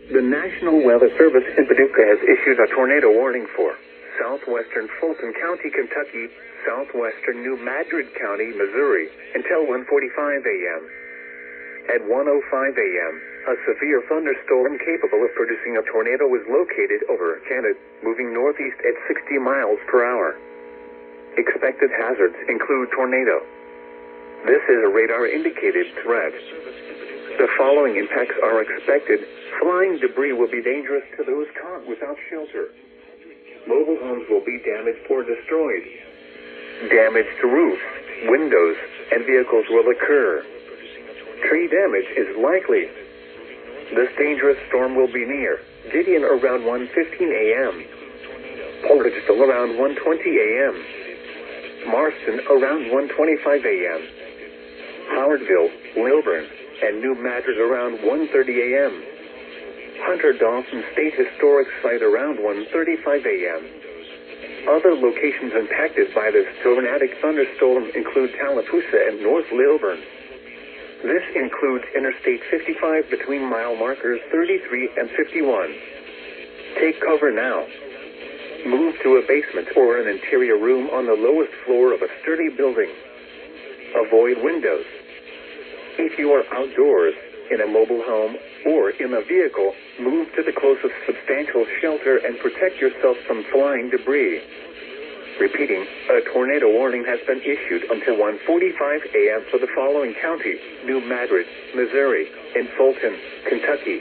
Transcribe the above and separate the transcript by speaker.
Speaker 1: The National Weather Service in Paducah has issued a tornado warning for southwestern Fulton County, Kentucky, southwestern New Madrid County, Missouri, until 1:45 a.m. At 1:05 a.m., a severe thunderstorm capable of producing a tornado was located over Canada, moving northeast at 60 miles per hour. Expected hazards include tornado. This is a radar-indicated threat. The following impacts are expected. Flying debris will be dangerous to those caught without shelter. Mobile homes will be damaged or destroyed. Damage to roofs, windows, and vehicles will occur. Tree damage is likely. This dangerous storm will be near Gideon around 1:15 a.m. Portagesville around 1:20 a.m. Marston around 1:25 a.m. Howardville, Lilburn, and New Madrid around 1:30 a.m. Hunter Dawson State Historic Site around 1:35 a.m. Other locations impacted by this tornadic thunderstorm include Tallapoosa and North Lilburn. This includes Interstate 55 between mile markers 33 and 51. Take cover now. Move to a basement or an interior room on the lowest floor of a sturdy building. Avoid windows. If you are outdoors, in a mobile home, or in a vehicle, move to the closest substantial shelter and protect yourself from flying debris. Repeating, a tornado warning has been issued until 1:45 a.m. for the following counties: New Madrid, Missouri, and Fulton, Kentucky.